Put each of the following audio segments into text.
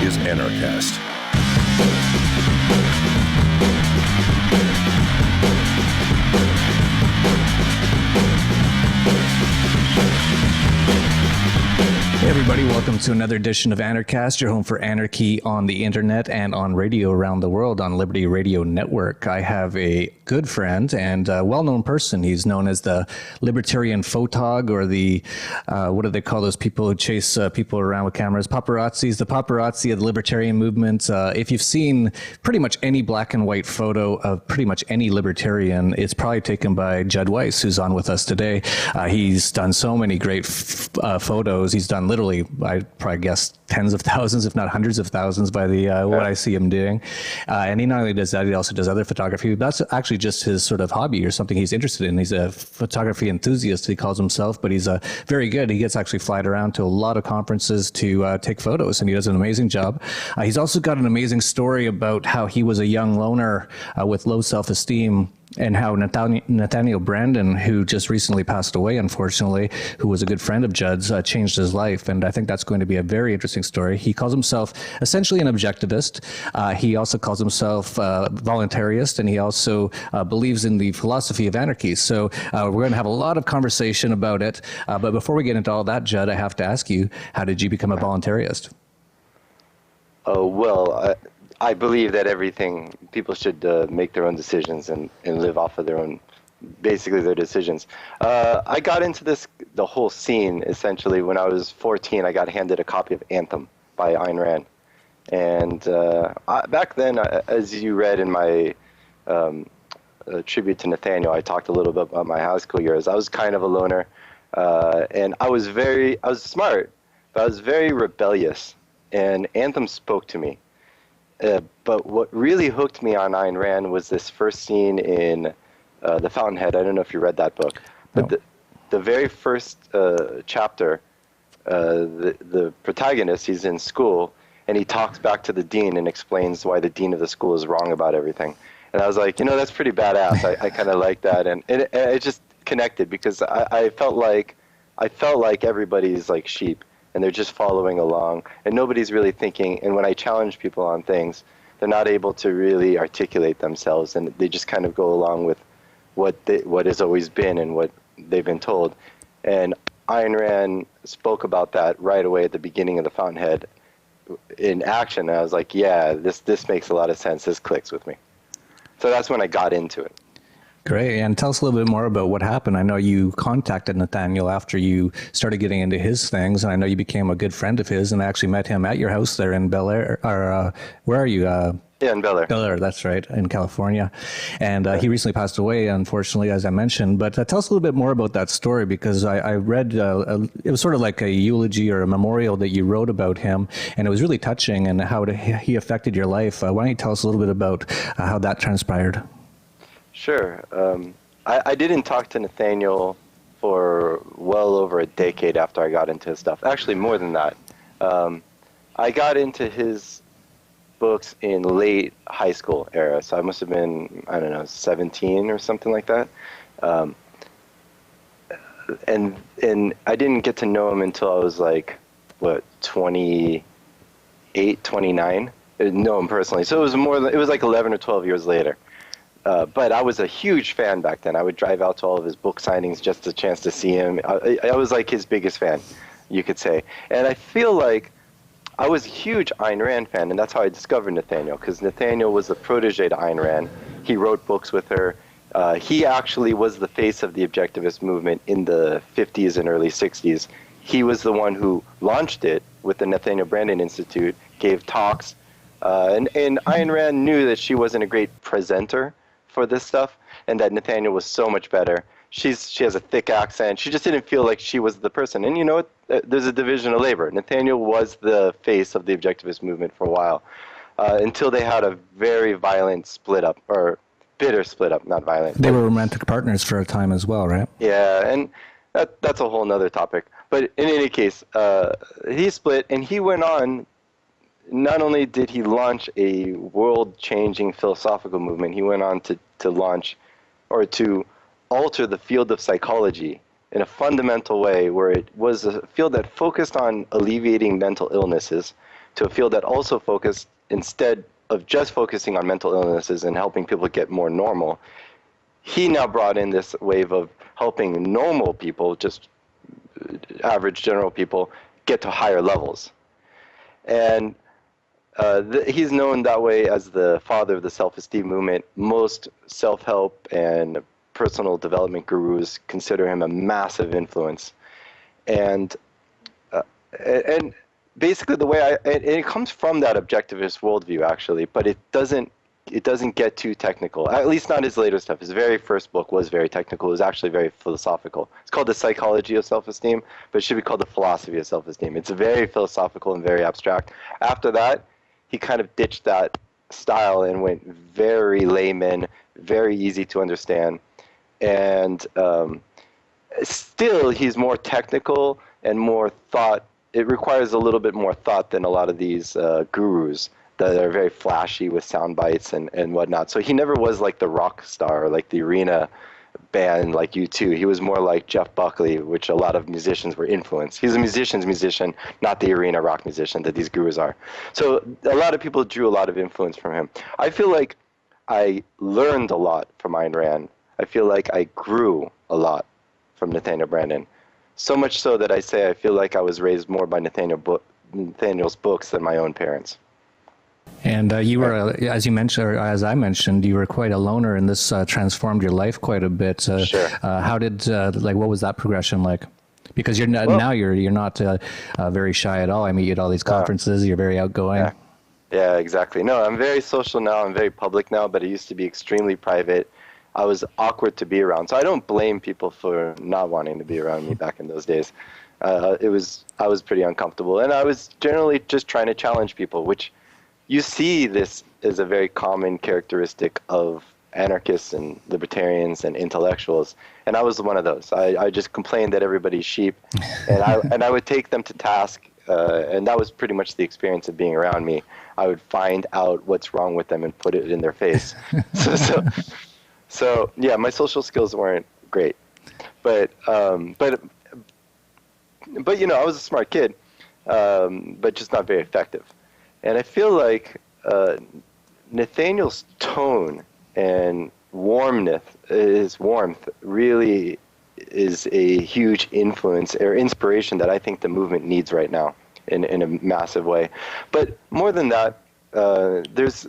is Anarchast. Hey everybody, welcome to another edition of Anarchast, your home for anarchy on the internet and on radio around the world on Liberty Radio Network. I have a good friend and a well-known person. He's known as the Libertarian photog, or the, what do they call those people who chase people around with cameras? Paparazzis, the paparazzi of the Libertarian movement. If you've seen pretty much any black and white photo of pretty much any Libertarian, it's probably taken by Jud Weiss, who's on with us today. He's done so many great photos. He's done literally, I probably guess, tens of thousands, if not hundreds of thousands by the what I see him doing. And he not only does that, he also does other photography. That's actually just his sort of hobby or something he's interested in. He's a photography enthusiast, he calls himself, but he's very good. He gets actually flied around to a lot of conferences to take photos, and he does an amazing job. He's also got an amazing story about how he was a young loner with low self-esteem, and how Nathaniel Branden, who just recently passed away, unfortunately, who was a good friend of Judd's, changed his life. And I think that's going to be a very interesting story. He calls himself essentially an objectivist. He also calls himself voluntaryist, and he also believes in the philosophy of anarchy. So we're going to have a lot of conversation about it. But before we get into all that, Judd, I have to ask you, how did you become a voluntaryist? Oh, well, I believe that people should make their own decisions and live off of their own, basically their decisions. I got into the whole scene, essentially, when I was 14. I got handed a copy of Anthem by Ayn Rand. And back then, as you read in my tribute to Nathaniel, I talked a little bit about my high school years. I was kind of a loner, and I was smart, but I was very rebellious. And Anthem spoke to me. But what really hooked me on Ayn Rand was this first scene in The Fountainhead. I don't know if you read that book. But no. The very first chapter, the protagonist, he's in school, and he talks back to the dean and explains why the dean of the school is wrong about everything. And I was like, that's pretty badass. I kind of like that. And it just connected, because I felt like everybody's like sheep, and they're just following along, and nobody's really thinking. And when I challenge people on things, they're not able to really articulate themselves, and they just kind of go along with what has always been and what they've been told. And Ayn Rand spoke about that right away at the beginning of The Fountainhead in action. And I was like, yeah, this makes a lot of sense. This clicks with me. So that's when I got into it. Great. And tell us a little bit more about what happened. I know you contacted Nathaniel after you started getting into his things, and I know you became a good friend of his, and I actually met him at your house there in Bel Air, or where are you? Yeah, in Bel Air. Bel Air, that's right, in California. And he recently passed away, unfortunately, as I mentioned. But tell us a little bit more about that story, because I read, it was sort of like a eulogy or a memorial that you wrote about him, and it was really touching, and how he affected your life. Why don't you tell us a little bit about how that transpired? Sure. I didn't talk to Nathaniel for well over a decade after I got into his stuff. Actually, more than that. I got into his books in late high school era, so I must have been, 17 or something like that. And I didn't get to know him until I was 28, 29. I didn't know him personally. So it was like 11 or 12 years later. But I was a huge fan back then. I would drive out to all of his book signings just a chance to see him. I was like his biggest fan, you could say. And I feel like I was a huge Ayn Rand fan, and that's how I discovered Nathaniel, because Nathaniel was the protege to Ayn Rand. He wrote books with her. He actually was the face of the Objectivist movement in the 50s and early 60s. He was the one who launched it with the Nathaniel Branden Institute, gave talks. And Ayn Rand knew that she wasn't a great presenter for this stuff, and that Nathaniel was so much better. She has a thick accent. She just didn't feel like she was the person. And you know what? There's a division of labor. Nathaniel was the face of the Objectivist movement for a while, until they had a very violent split up, or bitter split up, not violent. They were romantic partners for a time as well, right? Yeah, and that's a whole nother topic. But in any case, he split, and he went on. Not only did he launch a world-changing philosophical movement, he went on to launch, or to alter the field of psychology in a fundamental way, where it was a field that focused on alleviating mental illnesses to a field that also focused, instead of just focusing on mental illnesses and helping people get more normal, he now brought in this wave of helping normal people, just average general people, get to higher levels. And he's known that way as the father of the self-esteem movement. Most self-help and personal development gurus consider him a massive influence. And basically the way and it comes from that objectivist worldview, actually, but it doesn't get too technical, at least not his later stuff. His very first book was very technical. It was actually very philosophical. It's called The Psychology of Self Esteem, but it should be called The Philosophy of Self Esteem. It's very philosophical and very abstract. After that, he kind of ditched that style and went very layman, very easy to understand. And still, he's more technical and more thought. It requires a little bit more thought than a lot of these gurus that are very flashy with sound bites and whatnot. So he never was like the rock star, like the arena band like U2. He was more like Jeff Buckley, which a lot of musicians were influenced. He's a musician's musician, not the arena rock musician that these gurus are. So a lot of people drew a lot of influence from him. I feel like I learned a lot from Ayn Rand. I feel like I grew a lot from Nathaniel Branden. So much so that I say I feel like I was raised more by Nathaniel's books than my own parents. And you were, as you mentioned, or as I mentioned, you were quite a loner, and this transformed your life quite a bit. Sure. How did, what was that progression like? Because now you're not very shy at all. I mean, you at all these conferences. You're very outgoing. Yeah, exactly. No, I'm very social now. I'm very public now, but it used to be extremely private. I was awkward to be around. So I don't blame people for not wanting to be around me back in those days. I was pretty uncomfortable, and I was generally just trying to challenge people, which you see this as a very common characteristic of anarchists and libertarians and intellectuals, and I was one of those. I just complained that everybody's sheep, and I would take them to task, and that was pretty much the experience of being around me. I would find out what's wrong with them and put it in their face. So yeah, my social skills weren't great, but you know, I was a smart kid, but just not very effective. And I feel like Nathaniel's tone and his warmth really is a huge influence or inspiration that I think the movement needs right now in a massive way. But more than that, there's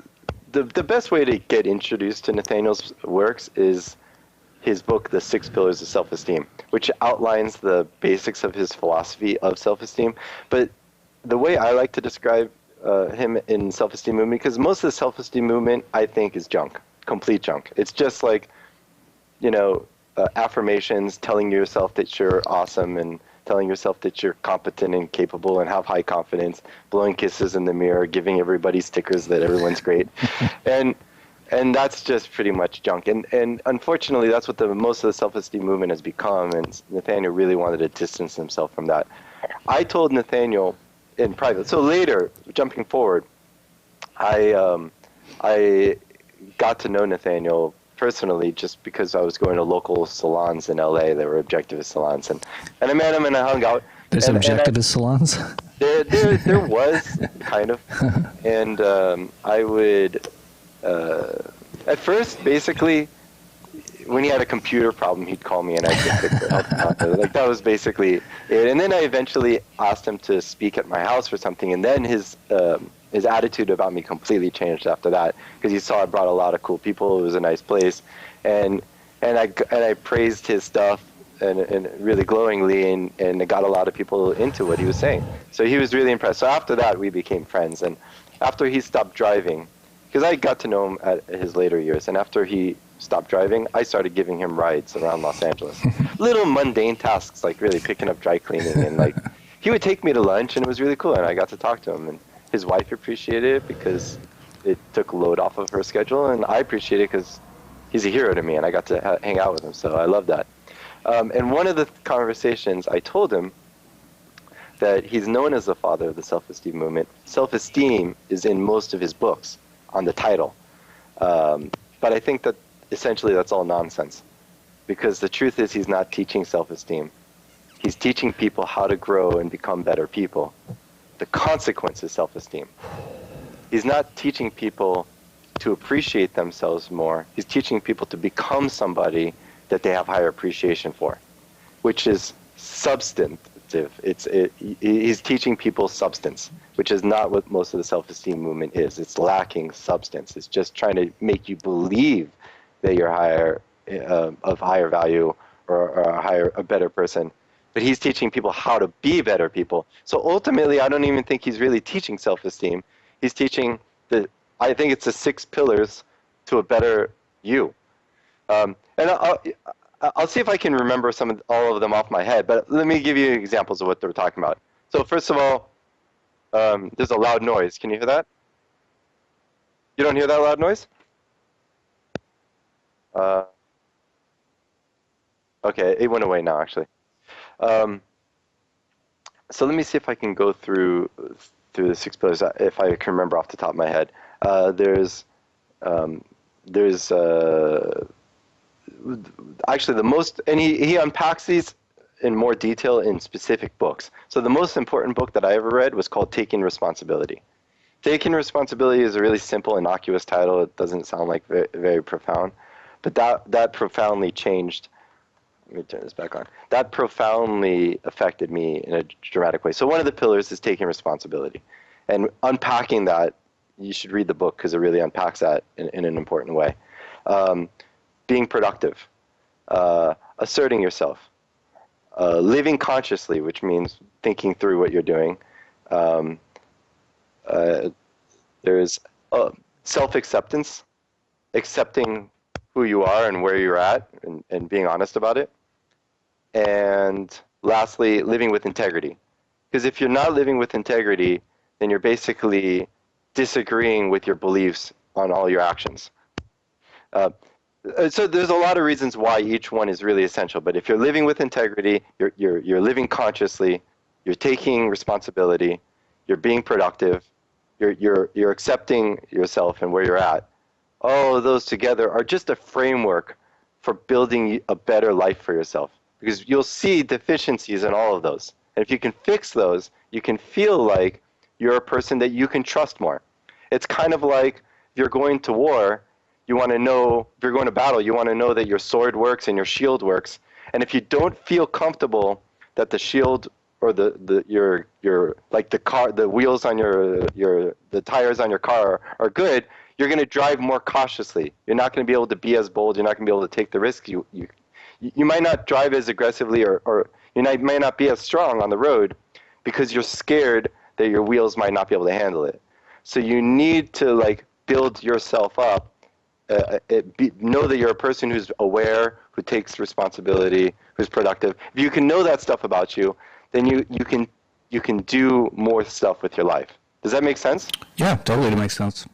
the best way to get introduced to Nathaniel's works is his book, The 6 Pillars of Self-Esteem, which outlines the basics of his philosophy of self-esteem. But the way I like to describe him in self-esteem movement, because most of the self-esteem movement, I think, is junk, complete junk. It's just like, you know, affirmations, telling yourself that you're awesome and telling yourself that you're competent and capable and have high confidence, blowing kisses in the mirror, giving everybody stickers that everyone's great. And that's just pretty much junk. And unfortunately, that's what most of the self-esteem movement has become, and Nathaniel really wanted to distance himself from that. I told Nathaniel in private. So later, jumping forward, I got to know Nathaniel personally just because I was going to local salons in LA. There were objectivist salons, and I met him and I hung out. There's objectivist salons? There was, kind of. And I would, at first, basically, when he had a computer problem, he'd call me and I'd get fix it. Like, that was basically it. And then I eventually asked him to speak at my house for something, and then his attitude about me completely changed after that, because he saw I brought a lot of cool people. It was a nice place, and I praised his stuff and really glowingly, and it got a lot of people into what he was saying. So he was really impressed. So after that, we became friends, and after he stopped driving, because I got to know him at his later years, and after he stopped driving, I started giving him rides around Los Angeles. Little mundane tasks, like really picking up dry cleaning, and like he would take me to lunch, and it was really cool, and I got to talk to him, and his wife appreciated it because it took a load off of her schedule, and I appreciate it because he's a hero to me, and I got to hang out with him, so I love that. And one of the conversations, I told him that he's known as the father of the self-esteem movement. Self-esteem is in most of his books on the title, but I think that essentially that's all nonsense, because the truth is he's not teaching self-esteem. He's teaching people how to grow and become better people. the consequence is self-esteem. He's not teaching people to appreciate themselves more. He's teaching people to become somebody that they have higher appreciation for, which is substantive. He's teaching people substance, which is not what most of the self-esteem movement is. It's lacking substance. It's just trying to make you believe that you're higher, of higher value, or a better person. But he's teaching people how to be better people. So ultimately, I don't even think he's really teaching self-esteem. He's teaching I think it's the 6 pillars to a better you. And I'll see if I can remember all of them off my head, but let me give you examples of what they're talking about. So first of all, there's a loud noise. Can you hear that? You don't hear that loud noise? Okay, it went away now, actually. So let me see if I can go through the 6 pillars, if I can remember off the top of my head. Actually the most, and he unpacks these in more detail in specific books. So the most important book that I ever read was called Taking Responsibility. Taking Responsibility is a really simple, innocuous title. It doesn't sound like very, very profound, but that profoundly changed. Let me turn this back on. That profoundly affected me in a dramatic way. So one of the pillars is taking responsibility, and unpacking that. You should read the book because it really unpacks that in an important way. Being productive, asserting yourself, living consciously, which means thinking through what you're doing. There's self-acceptance, accepting who you are and where you're at, and being honest about it. And lastly, living with integrity. Because if you're not living with integrity, then you're basically disagreeing with your beliefs on all your actions. So there's a lot of reasons why each one is really essential. But if you're living with integrity, you're living consciously, you're taking responsibility, you're being productive, you're accepting yourself and where you're at. All of those together are just a framework for building a better life for yourself. Because you'll see deficiencies in all of those. And if you can fix those, you can feel like you're a person that you can trust more. It's kind of like if you're going to war, you want to know, if you're going to battle, you want to know that your sword works and your shield works. And if you don't feel comfortable that the shield or the wheels on the tires on your car are good, you're going to drive more cautiously. You're not going to be able to be as bold. You're not going to be able to take the risk. You might not drive as aggressively, or you might not be as strong on the road because you're scared that your wheels might not be able to handle it. So you need to build yourself up. Know that you're a person who's aware, who takes responsibility, who's productive. If you can know that stuff about you, then you can do more stuff with your life. Does that make sense? Yeah, totally makes sense.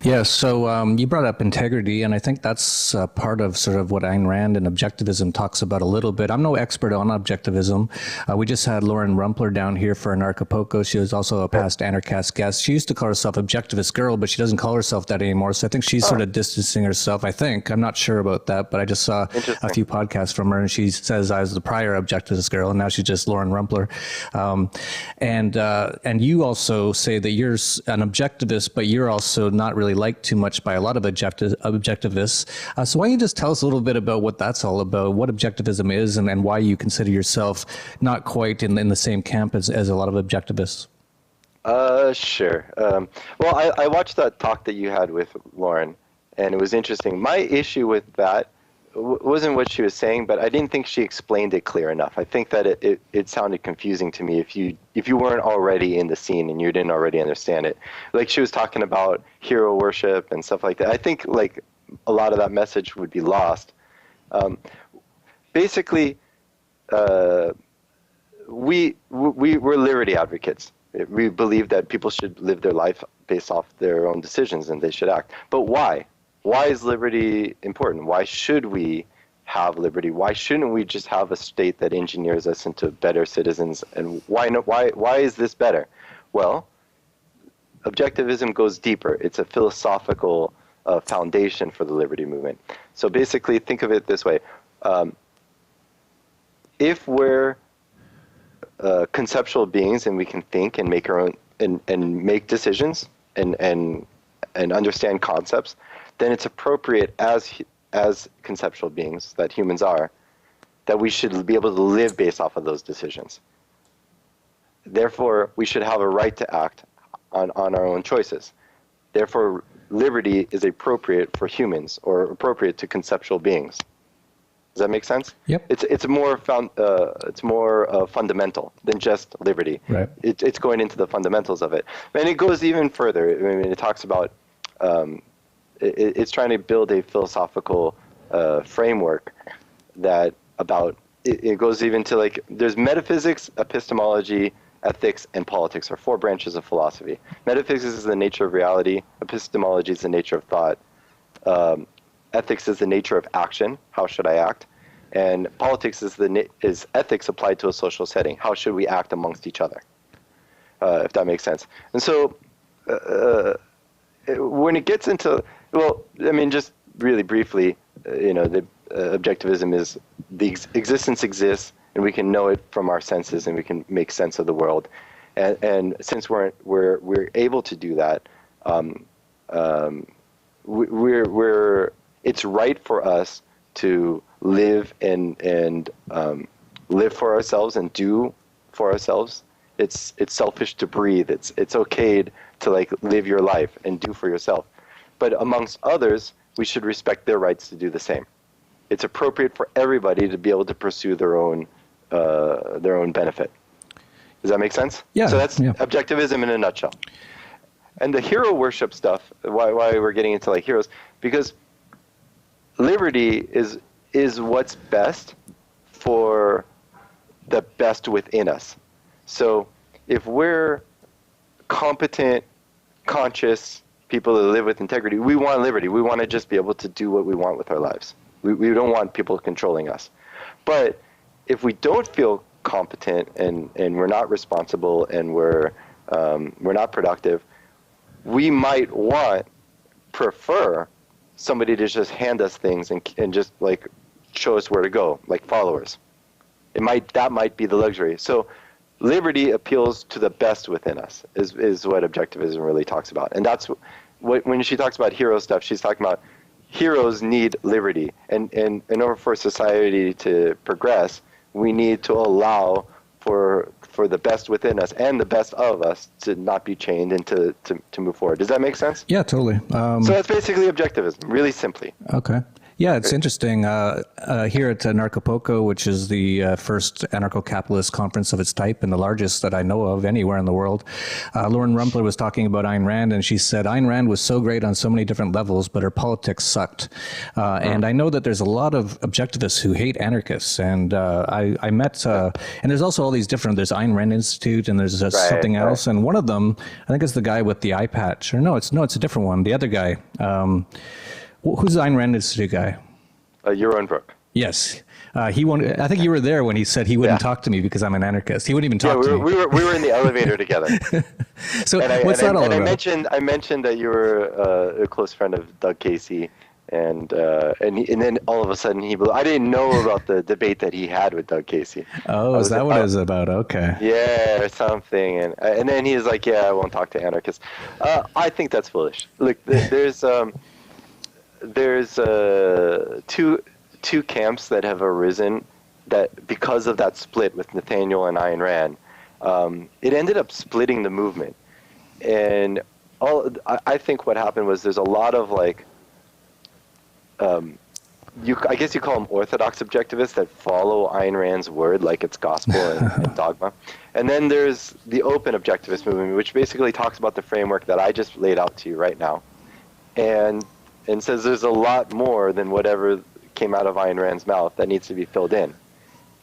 Yeah, so you brought up integrity, and I think that's part of sort of what Ayn Rand and Objectivism talks about a little bit. I'm no expert on Objectivism. We just had Lauren Rumpler down here for Anarchapulco. She was also a past Anarchast guest. She used to call herself Objectivist Girl, but she doesn't call herself that anymore, so I think she's sort of distancing herself, I think. I'm not sure about that, but I just saw a few podcasts from her, and she says I was the prior Objectivist Girl, and now she's just Lauren Rumpler. And you also say that you're an Objectivist, but you're also not really liked too much by a lot of objectivists. So why don't you just tell us a little bit about what that's all about, what Objectivism is, and why you consider yourself not quite in the same camp as a lot of objectivists? Sure. Well, I watched that talk that you had with Lauren, and it was interesting. My issue with that wasn't what she was saying, but I didn't think she explained it clear enough. I think that it sounded confusing to me if you weren't already in the scene and you didn't already understand it. Like she was talking about hero worship and stuff like that. I think a lot of that message would be lost. Basically, we're liberty advocates. We believe that people should live their life based off their own decisions and they should act. But why? Why is liberty important? Why should we have liberty? Why shouldn't we just have a state that engineers us into better citizens? And why is this better? Well, Objectivism goes deeper. It's a philosophical foundation for the liberty movement. So basically, think of it this way. If we're conceptual beings and we can think and make our own and make decisions and understand concepts, then it's appropriate as conceptual beings that humans are, that we should be able to live based off of those decisions. Therefore, we should have a right to act on our own choices. Therefore, liberty is appropriate for humans or appropriate to conceptual beings. Does that make sense? Yep. It's more fundamental than just liberty. Right. It's going into the fundamentals of it, and it goes even further. I mean, it talks about it's trying to build a philosophical framework that it goes even to like there's metaphysics, epistemology, ethics, and politics are 4 branches of philosophy. Metaphysics is the nature of reality. Epistemology is the nature of thought. Ethics is the nature of action. How should I act? And politics is ethics applied to a social setting. How should we act amongst each other? If that makes sense. And so when it gets into, well, I mean, just really briefly, the objectivism is the existence exists, and we can know it from our senses, and we can make sense of the world. And since we're able to do that, it's right for us to live and live for ourselves and do for ourselves. It's selfish to breathe. It's okay to like live your life and do for yourself. But amongst others, we should respect their rights to do the same. It's appropriate for everybody to be able to pursue their own benefit. Does that make sense? Yeah. So that's objectivism in a nutshell. And the hero worship stuff, why we're getting into like heroes, because liberty is what's best for the best within us. So if we're competent, conscious people that live with integrity, we want liberty. We want to just be able to do what we want with our lives. We don't want people controlling us. But if we don't feel competent and we're not responsible and we're not productive, we might prefer somebody to just hand us things and just like show us where to go, like followers. That might be the luxury. So liberty appeals to the best within us is what objectivism really talks about. And that's when she talks about hero stuff, she's talking about heroes need liberty. And in order for society to progress, we need to allow for the best within us and the best of us to not be chained and to move forward. Does that make sense? Yeah, totally. So that's basically objectivism, really simply. Okay. Yeah, it's interesting. Here at Anarchapulco, which is the first anarcho-capitalist conference of its type and the largest that I know of anywhere in the world, Lauren Rumpler was talking about Ayn Rand, and she said Ayn Rand was so great on so many different levels, but her politics sucked. And I know that there's a lot of objectivists who hate anarchists, and I met, and there's also all these different, there's Ayn Rand Institute, and there's something else, and one of them, I think it's the guy with the eye patch, or no, it's a different one, the other guy. Who's the Ayn Rand Institute guy? Your own book. Yes. He won't. I think you were there when he said he wouldn't talk to me because I'm an anarchist. He wouldn't even talk to me. We were in the elevator together. So what's that all about? I mentioned that you were a close friend of Doug Casey, and then all of a sudden I didn't know about the debate that he had with Doug Casey. Oh, is that what it was about? Okay. Yeah, or something, and then he was like, "Yeah, I won't talk to anarchists." I think that's foolish. Look, there's two camps that have arisen that because of that split with Nathaniel and Ayn Rand, it ended up splitting the movement. And I think what happened was there's a lot of like, I guess you call them orthodox objectivists that follow Ayn Rand's word like it's gospel and dogma. And then there's the open objectivist movement, which basically talks about the framework that I just laid out to you right now. And says there's a lot more than whatever came out of Ayn Rand's mouth that needs to be filled in,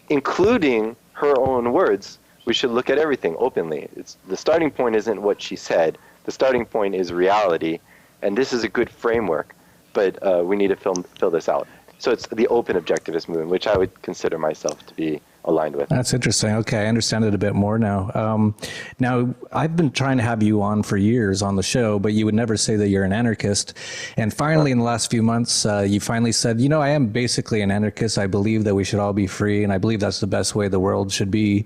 including her own words. We should look at everything openly. The starting point isn't what she said. The starting point is reality, and this is a good framework, but we need to fill this out. So it's the open objectivist movement, which I would consider myself to be aligned with. That's interesting. Okay, I understand it a bit more now. Now, I've been trying to have you on for years on the show, but you would never say that you're an anarchist. And finally, in the last few months, you finally said, you know, I am basically an anarchist. I believe that we should all be free, and I believe that's the best way the world should be,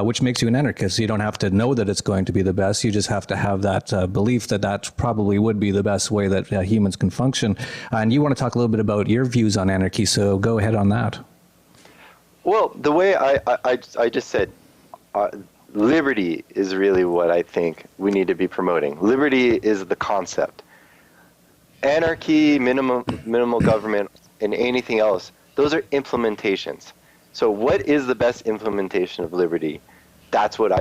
which makes you an anarchist. You don't have to know that it's going to be the best. You just have to have that belief that that probably would be the best way that humans can function. And you want to talk a little bit about your views on anarchy, so go ahead on that. Well, the way I just said, liberty is really what I think we need to be promoting. Liberty is the concept. Anarchy, minimal government, and anything else, those are implementations. So what is the best implementation of liberty? That's what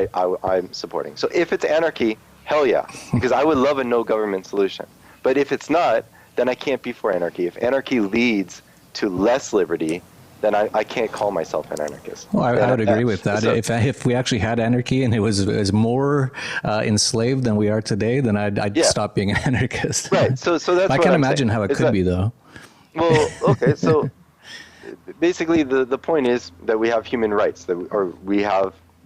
I'm supporting. So if it's anarchy, hell yeah, because I would love a no government solution. But if it's not, then I can't be for anarchy. If anarchy leads to less liberty, then I can't call myself an anarchist. Well, I would agree with that. So, if we actually had anarchy and it was more enslaved than we are today, then I'd stop being an anarchist. Right. So that's I can't imagine how it could be, though. Well, okay. So basically, the point is that we have human rights,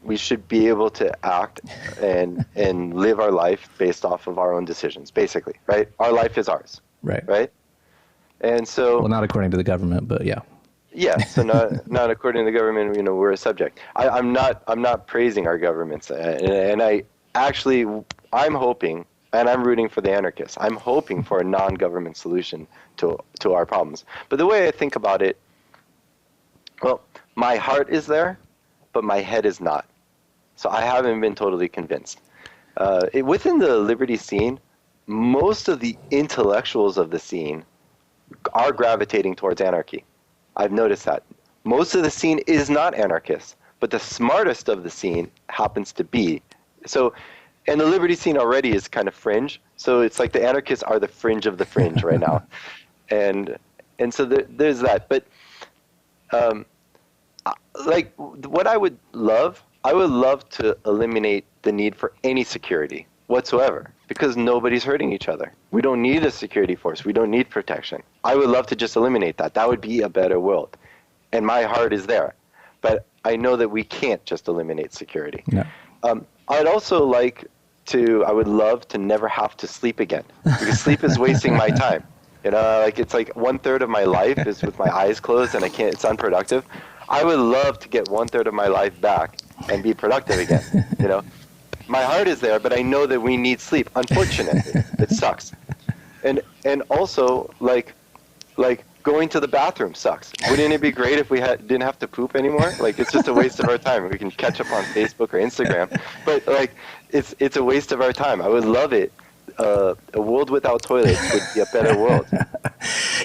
we should be able to act and live our life based off of our own decisions. Basically, right? Our life is ours. Right. Right. And so, well, not according to the government, but yeah. Yeah, so not according to the government, we're a subject. I'm not praising our governments, and I'm hoping, and I'm rooting for the anarchists. I'm hoping for a non-government solution to our problems. But the way I think about it, well, my heart is there, but my head is not. So I haven't been totally convinced. Within the liberty scene, most of the intellectuals of the scene are gravitating towards anarchy. I've noticed that. Most of the scene is not anarchist, but the smartest of the scene happens to be. So, and the liberty scene already is kind of fringe. So it's like the anarchists are the fringe of the fringe right now. And so there's that. But like what I would love to eliminate the need for any security whatsoever, because nobody's hurting each other. We don't need a security force. We don't need protection. I would love to just eliminate that. That would be a better world. And my heart is there. But I know that we can't just eliminate security. No. I would love to never have to sleep again, because sleep is wasting my time. It's like 1/3 of my life is with my eyes closed and it's unproductive. I would love to get 1/3 of my life back and be productive again, My heart is there, but I know that we need sleep. Unfortunately, it sucks. And also, like going to the bathroom sucks. Wouldn't it be great if we didn't have to poop anymore? Like, it's just a waste of our time. We can catch up on Facebook or Instagram, but it's a waste of our time. I would love it. A world without toilets would be a better world.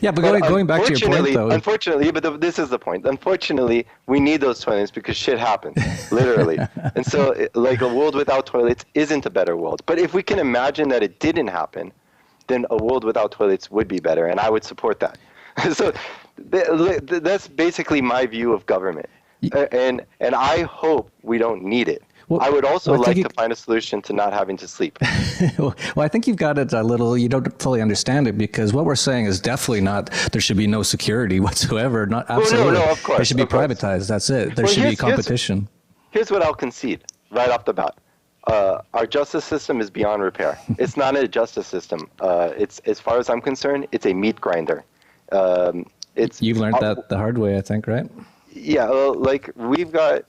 Yeah, but going back to your point, though. Unfortunately, this is the point. Unfortunately, we need those toilets because shit happens, literally. And so, a world without toilets isn't a better world. But if we can imagine that it didn't happen, then a world without toilets would be better, and I would support that. So that's basically my view of government. And I hope we don't need it. Well, I would also like to find a solution to not having to sleep. Well, I think you've got it a little, you don't fully understand it, because what we're saying is definitely not there should be no security whatsoever. Not absolutely. No, of course. It should be privatized. That's it. There should be competition. Here's what I'll concede right off the bat. Our justice system is beyond repair. It's not a justice system. It's, as far as I'm concerned, it's a meat grinder. You've learned that the hard way, I think, right? Yeah, we've got,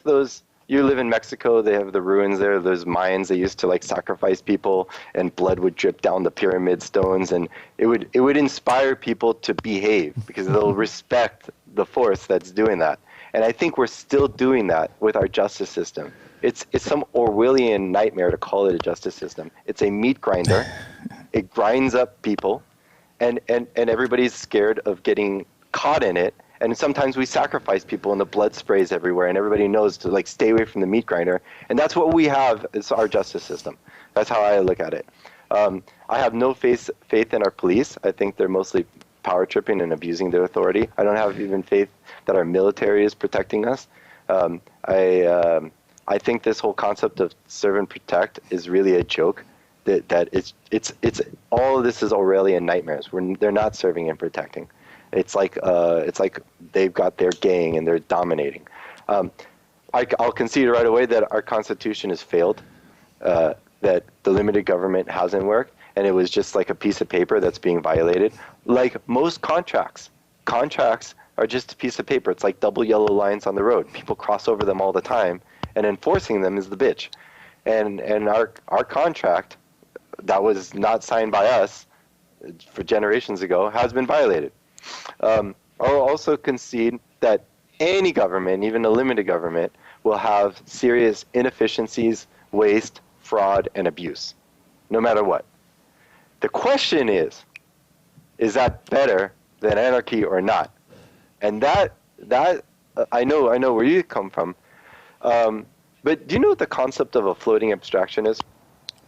those. You live in Mexico, they have the ruins there, those Mayans, they used to sacrifice people and blood would drip down the pyramid stones, and it would inspire people to behave because they'll respect the force that's doing that. And I think we're still doing that with our justice system. It's some Orwellian nightmare to call it a justice system. It's a meat grinder. It grinds up people, and everybody's scared of getting caught in it. And sometimes we sacrifice people and the blood sprays everywhere, and everybody knows to stay away from the meat grinder. And that's what we have is our justice system. That's how I look at it. I have no faith in our police. I think they're mostly power tripping and abusing their authority. I don't have even faith that our military is protecting us. I think this whole concept of serve and protect is really a joke. That it's all of this is Orwellian nightmares. They're not serving and protecting. It's like they've got their gang and they're dominating. I'll concede right away that our Constitution has failed, that the limited government hasn't worked, and it was just like a piece of paper that's being violated. Like most contracts are just a piece of paper. It's like double yellow lines on the road. People cross over them all the time, and enforcing them is the bitch. And our contract that was not signed by us for generations ago has been violated. I'll also concede that any government, even a limited government, will have serious inefficiencies, waste, fraud, and abuse, no matter what. The question is that better than anarchy or not? And that I know where you come from. But do you know what the concept of a floating abstraction is?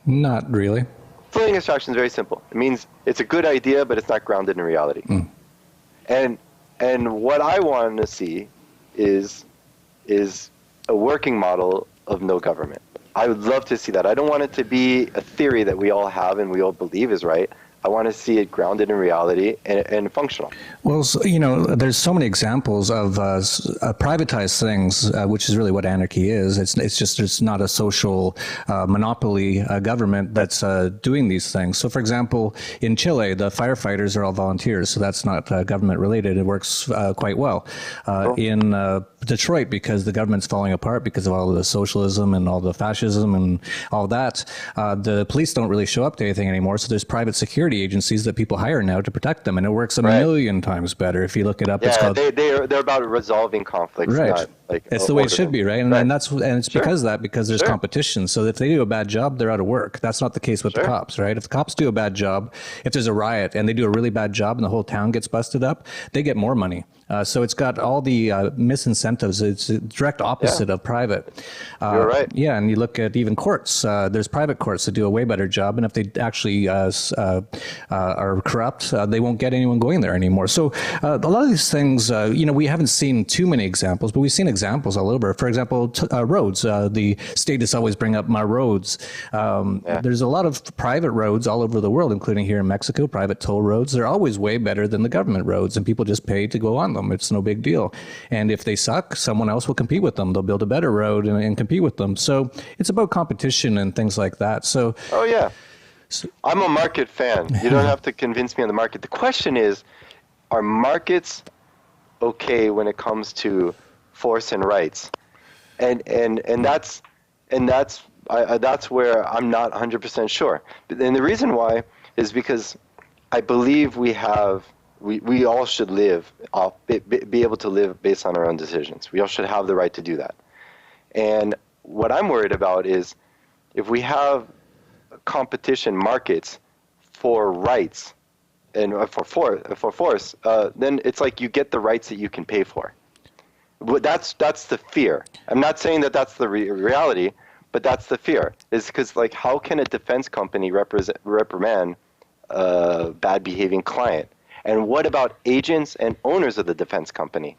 Not really. Floating abstraction is very simple. It means it's a good idea, but it's not grounded in reality. And what I want to see is a working model of no government. I would love to see that. I don't want it to be a theory that we all have and we all believe is right. I want to see it grounded in reality and functional. Well, so, there's so many examples of privatized things, which is really what anarchy is. It's not a social monopoly government that's doing these things. So, for example, in Chile, the firefighters are all volunteers, so that's not government related. It works quite well. In Detroit, because the government's falling apart because of all of the socialism and all the fascism and all that, the police don't really show up to anything anymore. So there's private security agencies that people hire now to protect them, and it works a million times better. If you look it up, it's called, they're about resolving conflicts, right? Not like it's the way it should be, right? And it's because there's Sure. competition. So if they do a bad job, they're out of work. That's not the case with the cops, right? If the cops do a bad job, if there's a riot and they do a really bad job and the whole town gets busted up, they get more money. So it's got all the misincentives. It's a direct opposite of private. You're right. Yeah, and you look at even courts. There's private courts that do a way better job, and if they actually are corrupt, they won't get anyone going there anymore. So a lot of these things, we haven't seen too many examples, but we've seen examples all over. For example, roads. The statists always bring up my roads. There's a lot of private roads all over the world, including here in Mexico, private toll roads. They're always way better than the government roads, and people just pay to go on them. It's no big deal. And if they suck, someone else will compete with them. They'll build a better road and compete with them. So it's about competition and things like that. So, I'm a market fan. You don't have to convince me on the market. The question is, are markets okay when it comes to force and rights? And that's where I'm not 100% sure. And the reason why is because I believe we all should be able to live based on our own decisions. We all should have the right to do that. And what I'm worried about is if we have competition markets for rights and for force, then it's like you get the rights that you can pay for. But that's the fear. I'm not saying that that's the reality, but that's the fear. Is because like how can a defense company reprimand a bad behaving client? And what about agents and owners of the defense company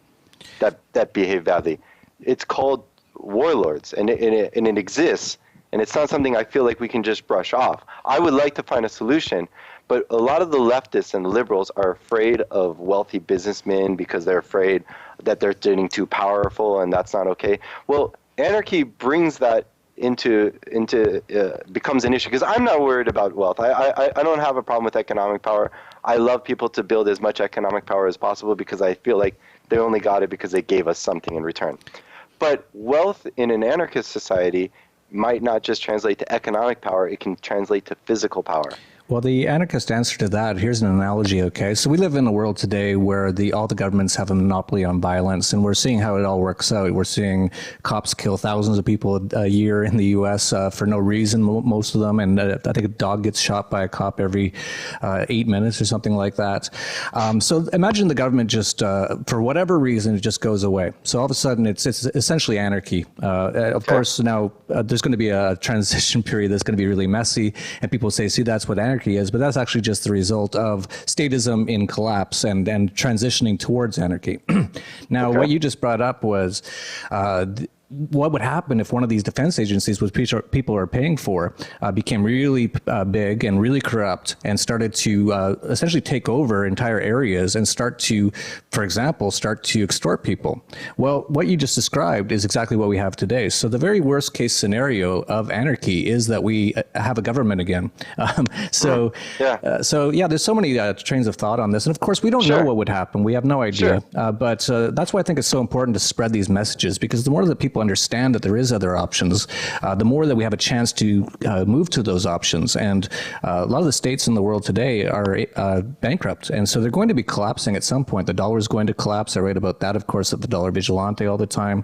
that behave badly? It's called warlords, and it exists, and it's not something I feel like we can just brush off. I would like to find a solution, but a lot of the leftists and liberals are afraid of wealthy businessmen because they're afraid that they're getting too powerful, and that's not okay. Well, anarchy brings that into becomes an issue, because I'm not worried about wealth. I don't have a problem with economic power. I love people to build as much economic power as possible because I feel like they only got it because they gave us something in return. But wealth in an anarchist society might not just translate to economic power, it can translate to physical power. Well, the anarchist answer to that, here's an analogy, okay? So we live in a world today where all the governments have a monopoly on violence, and we're seeing how it all works out. We're seeing cops kill thousands of people a year in the U.S. For no reason, most of them, and I think a dog gets shot by a cop every 8 minutes or something like that. So imagine the government just, for whatever reason, it just goes away. So all of a sudden, it's essentially anarchy. Of course, now there's going to be a transition period that's going to be really messy, and people say, see, that's what anarchy is, but that's actually just the result of statism in collapse and transitioning towards anarchy. Now, what you just brought up was what would happen if one of these defense agencies, which people are paying for, became really big and really corrupt and started to essentially take over entire areas and start to, for example, start to extort people? Well, what you just described is exactly what we have today. So the very worst case scenario of anarchy is that we have a government again. So there's so many trains of thought on this. And of course, we don't know what would happen. We have no idea. But that's why I think it's so important to spread these messages, because the more that people understand that there is other options, the more that we have a chance to move to those options. And a lot of the states in the world today are bankrupt. And so they're going to be collapsing at some point. The dollar is going to collapse. I write about that, of course, at the Dollar Vigilante all the time.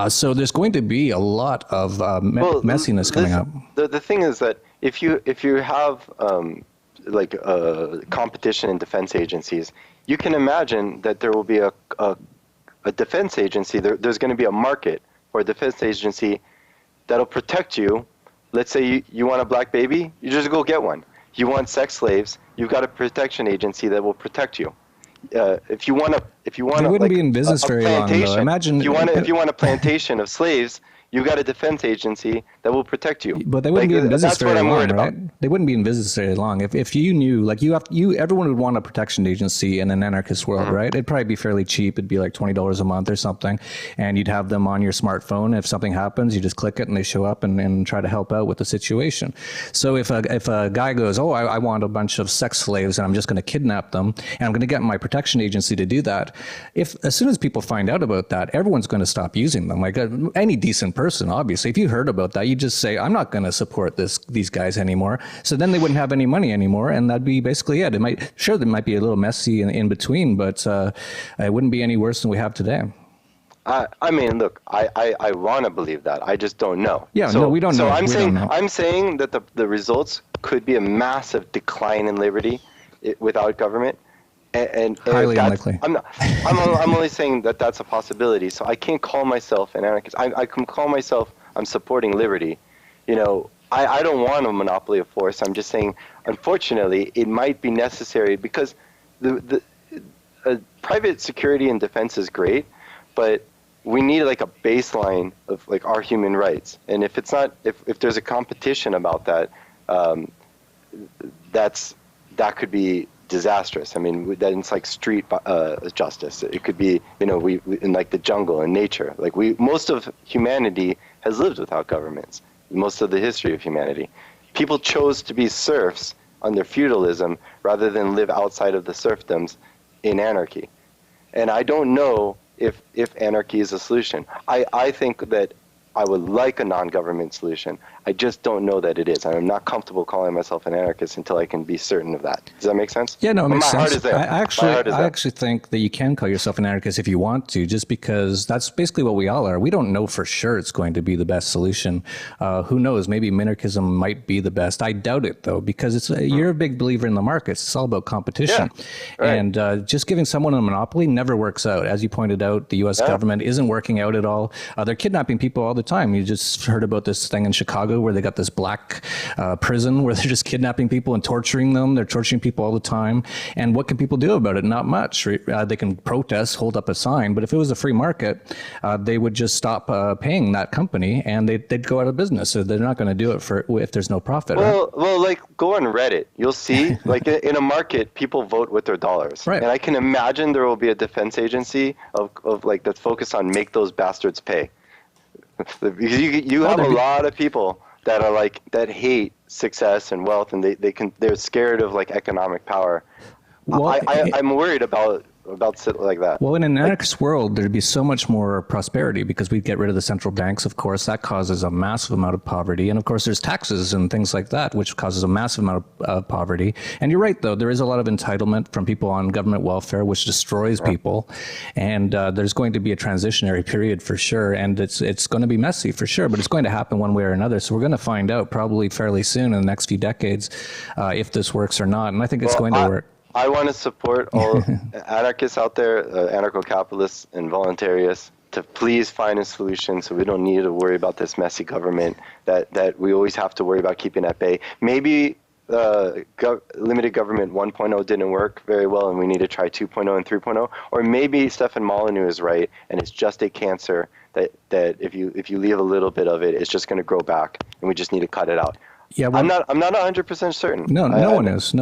So there's going to be a lot of messiness coming up. The thing is that if you have competition in defense agencies, you can imagine that there will be a defense agency. There's going to be a market for a defense agency that'll protect you. Let's say you want a black baby, you just go get one. You want sex slaves, you've got a protection agency that will protect you. If you want they wouldn't be in business very long, though. Imagine if you want a plantation of slaves, you've got a defense agency that will protect you. But they wouldn't be in business very long, right? They wouldn't be in business very long. If you knew, everyone would want a protection agency in an anarchist world, right? It'd probably be fairly cheap. It'd be like $20 a month or something. And you'd have them on your smartphone. If something happens, you just click it and they show up and try to help out with the situation. So if a guy goes, oh, I want a bunch of sex slaves and I'm just going to kidnap them and I'm going to get my protection agency to do that. As soon as people find out about that, everyone's going to stop using them. Like any decent person, obviously, if you heard about that, you just say, I'm not going to support these guys anymore. So then they wouldn't have any money anymore, and that'd be basically it. There might be a little messy in between, but it wouldn't be any worse than we have today. I mean, look, I want to believe that. I just don't know. Yeah, no, we don't know. So I'm saying that the results could be a massive decline in liberty without government. And highly unlikely. I'm only saying that that's a possibility. So I can't call myself an anarchist. I can call myself, I'm supporting liberty. I don't want a monopoly of force. I'm just saying, unfortunately, it might be necessary because the private security and defense is great, but we need like a baseline of like our human rights. And if it's not, if there's a competition about that, that could be disastrous. I mean, then it's like street justice. It could be, we in like the jungle and nature. Like most of humanity has lived without governments. Most of the history of humanity, people chose to be serfs under feudalism rather than live outside of the serfdoms in anarchy. And I don't know if anarchy is a solution. I think that I would like a non-government solution. I just don't know that it is. I'm not comfortable calling myself an anarchist until I can be certain of that. Does that make sense? Yeah, no, it makes sense. I actually think that you can call yourself an anarchist if you want to, just because that's basically what we all are. We don't know for sure it's going to be the best solution. Who knows? Maybe minarchism might be the best. I doubt it, though, because you're a big believer in the markets. It's all about competition. Yeah, right. And just giving someone a monopoly never works out. As you pointed out, the U.S. government isn't working out at all. They're kidnapping people all the time. You just heard about this thing in Chicago where they got this black prison where they're just kidnapping people and torturing them. They're torturing people all the time. And what can people do about it? Not much. They can protest, hold up a sign. But if it was a free market, they would just stop paying that company and they'd go out of business. So they're not going to do it if there's no profit. Well, like go on Reddit. You'll see, like in a market, people vote with their dollars. Right. And I can imagine there will be a defense agency of like that's focused on make those bastards pay. Because you have a lot of people that are like that hate success and wealth, and they're scared of like economic power. Well, I'm worried about shit like that. Well, in an anarchist world, there'd be so much more prosperity because we'd get rid of the central banks, of course. That causes a massive amount of poverty. And of course, there's taxes and things like that, which causes a massive amount of poverty. And you're right, though. There is a lot of entitlement from people on government welfare, which destroys people. And there's going to be a transitionary period for sure. And it's going to be messy for sure, but it's going to happen one way or another. So we're going to find out probably fairly soon in the next few decades if this works or not. And I think it's going to work. I want to support all anarchists out there, anarcho-capitalists and voluntarists, to please find a solution so we don't need to worry about this messy government that we always have to worry about keeping at bay. Maybe limited government 1.0 didn't work very well, and we need to try 2.0 and 3.0, or maybe Stefan Molyneux is right, and it's just a cancer that if you leave a little bit of it, it's just going to grow back, and we just need to cut it out. Yeah, well, I'm not 100% certain. No one is.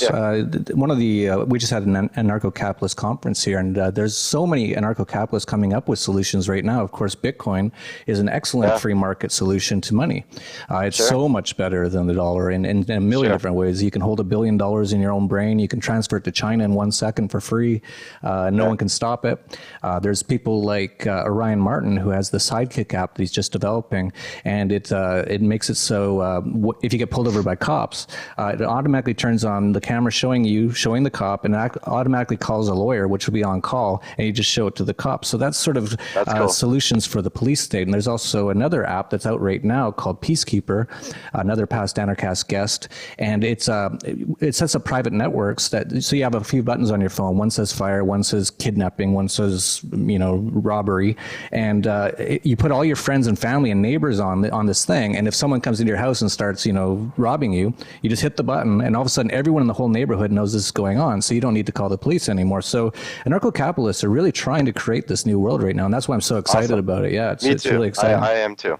Yeah. One of the we just had an anarcho-capitalist conference here, and there's so many anarcho-capitalists coming up with solutions right now. Of course, Bitcoin is an excellent free market solution to money. It's so much better than the dollar in a million different ways. You can hold $1 billion in your own brain. You can transfer it to China in 1 second for free. No one can stop it. There's people like Orion Martin, who has the Sidekick app that he's just developing, and it makes it so if you get pulled over by cops, it automatically turns on the camera showing the cop, and it automatically calls a lawyer, which will be on call, and you just show it to the cops. So that's sort of cool. Solutions for the police state. And there's also another app that's out right now called Peacekeeper, another past Anarchast guest, and it sets up private networks so you have a few buttons on your phone. One says fire, one says kidnapping, one says robbery, and you put all your friends and family and neighbors on this thing, and if someone comes into your house and starts robbing you, you just hit the button, and all of a sudden everyone in the whole neighborhood knows this is going on, so you don't need to call the police anymore. So anarcho-capitalists are really trying to create this new world right now, and that's why I'm so excited about it. Yeah, it's really exciting. I am too.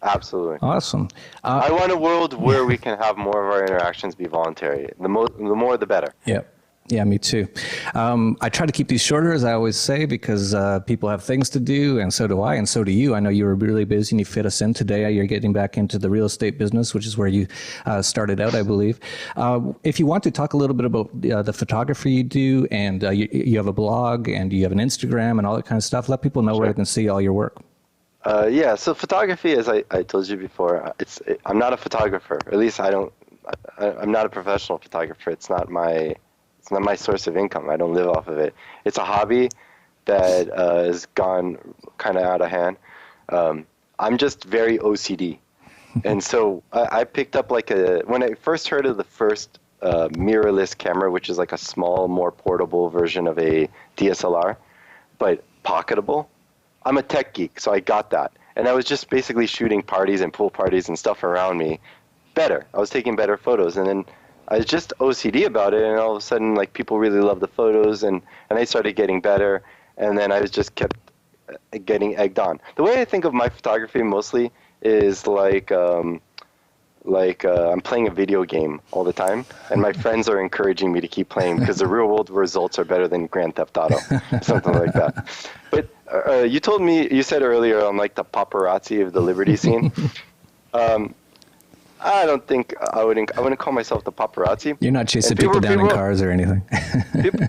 Absolutely. Awesome. I want a world where we can have more of our interactions be voluntary. The more, the better. Yeah. Yeah, me too. I try to keep these shorter, as I always say, because people have things to do, and so do I, and so do you. I know you were really busy, and you fit us in today. You're getting back into the real estate business, which is where you started out, I believe. If you want to talk a little bit about the photography you do, and you have a blog, and you have an Instagram, and all that kind of stuff, let people know where they can see all your work. So photography, as I told you before, I'm not a photographer. At least I'm not a professional photographer. It's not my source of income. I don't live off of it. It's a hobby that has gone kind of out of hand. I'm just very OCD. And so I picked up when I first heard of the first mirrorless camera, which is like a small, more portable version of a DSLR, but pocketable. I'm a tech geek, so I got that. And I was just basically shooting parties and pool parties and stuff around me better. I was taking better photos. And then I was just OCD about it, and all of a sudden, people really loved the photos, and I started getting better, and then I just kept getting egged on. The way I think of my photography mostly is I'm playing a video game all the time, and my friends are encouraging me to keep playing because the real world results are better than Grand Theft Auto, something like that. But you said earlier I'm like the paparazzi of the liberty scene. I don't think I wouldn't call myself the paparazzi. You're not chasing people down in cars or anything.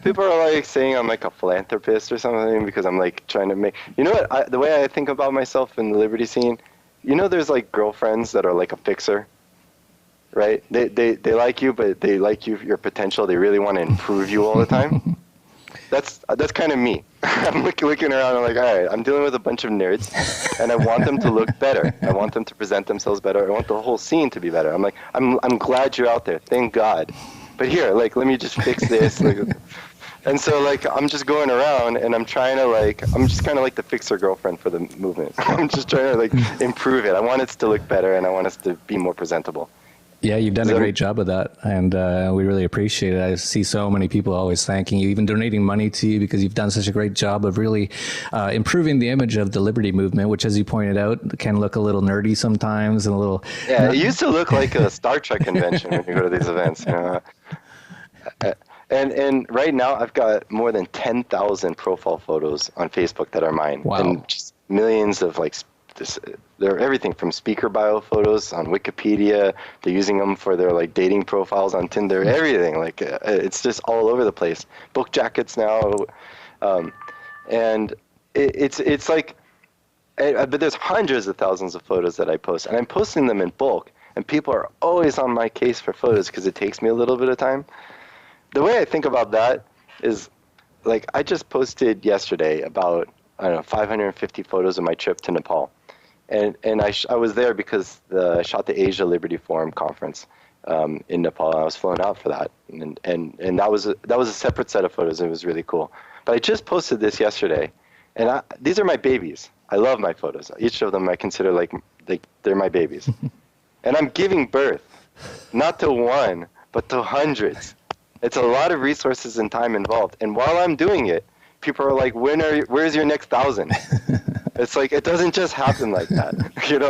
people are saying I'm like a philanthropist or something because I'm trying to make. You know what? The way I think about myself in the liberty scene, there's girlfriends that are like a fixer, right? They like you, but they like your potential. They really want to improve you all the time. That's kind of me. I'm looking around. I'm like, all right, I'm dealing with a bunch of nerds, and I want them to look better. I want them to present themselves better. I want the whole scene to be better. I'm like, I'm glad you're out there. Thank God. But here, let me just fix this. And so, I'm just going around, and I'm trying to, I'm just kind of like the fixer girlfriend for the movement. I'm just trying to, improve it. I want it to look better, and I want us to be more presentable. Yeah, you've done a great job of that, and we really appreciate it. I see so many people always thanking you, even donating money to you, because you've done such a great job of really improving the image of the liberty movement, which, as you pointed out, can look a little nerdy sometimes and a little... Yeah, it used to look like a Star Trek convention when you go to these events. And right now, I've got more than 10,000 profile photos on Facebook that are mine. Wow. And just millions of they're everything from speaker bio photos on Wikipedia. They're using them for their dating profiles on Tinder. Everything it's just all over the place. Book jackets now, and it's but there's hundreds of thousands of photos that I post, and I'm posting them in bulk. And people are always on my case for photos because it takes me a little bit of time. The way I think about that is, I just posted yesterday about 550 photos of my trip to Nepal. And I was there because I shot the Asia Liberty Forum conference in Nepal. I was flown out for that, and that was a separate set of photos. It was really cool. But I just posted this yesterday, and these are my babies. I love my photos. Each of them I consider like they're my babies, and I'm giving birth not to one, but to hundreds. It's a lot of resources and time involved. And while I'm doing it, people are like, where's your next 1,000? It's like, it doesn't just happen like that.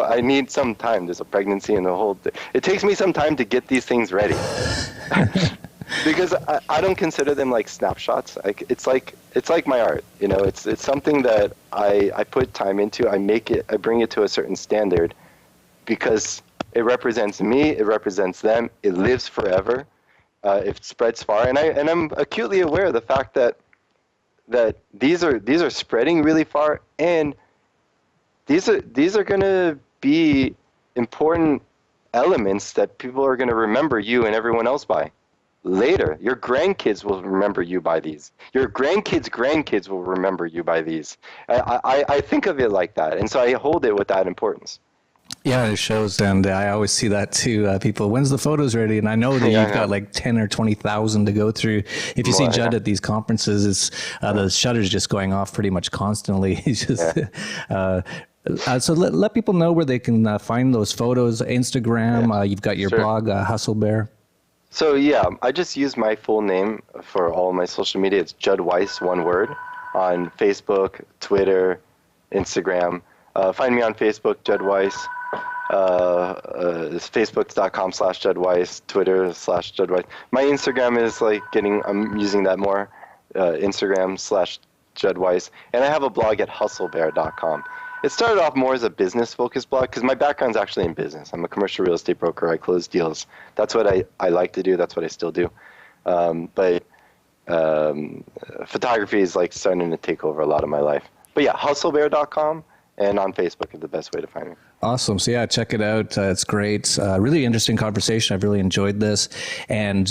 I need some time. There's a pregnancy and the whole thing. It takes me some time to get these things ready. Because I don't consider them like snapshots. It's like my art. It's something that I put time into. I bring it to a certain standard because it represents me, it represents them, it lives forever, it spreads far. And I'm acutely aware of the fact that these are spreading really far, and these are going to be important elements that people are going to remember you and everyone else by. Later, your grandkids will remember you by these. Your grandkids will remember you by these. I think of it like that, and so I hold it with that importance. Yeah, it shows, and I always see that too. People, when's the photos ready? And I know that you've got like 10 or 20,000 to go through. If you see Judd at these conferences, it's the shutter's just going off pretty much constantly. He's just. So let people know where they can find those photos. Instagram, you've got your blog, Hustle Bear. So yeah, I just use my full name for all my social media. It's Jud Weiss, one word, on Facebook, Twitter, Instagram. Find me on Facebook, Jud Weiss. It's facebook.com/Jud Weiss, Twitter/Jud Weiss. My Instagram is I'm using that more, Instagram/Jud Weiss. And I have a blog at hustlebear.com. It started off more as a business-focused blog because my background's actually in business. I'm a commercial real estate broker. I close deals. That's what I like to do. That's what I still do. But photography is starting to take over a lot of my life. But yeah, hustlebear.com and on Facebook is the best way to find me. Awesome. So yeah, check it out. It's great. Really interesting conversation. I've really enjoyed this. And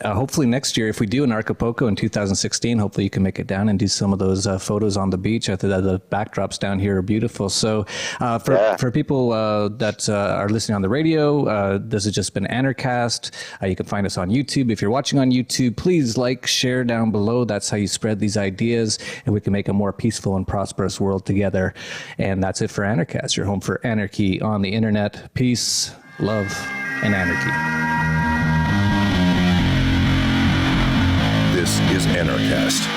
hopefully next year, if we do an Acapulco in 2016, hopefully you can make it down and do some of those photos on the beach. I think the backdrops down here are beautiful. So for people that are listening on the radio, this has just been Anarchast. You can find us on YouTube. If you're watching on YouTube, please share down below. That's how you spread these ideas, and we can make a more peaceful and prosperous world together. And that's it for Anarchast, your home for anarchy on the internet. Peace, love, and anarchy. This is Anarchast.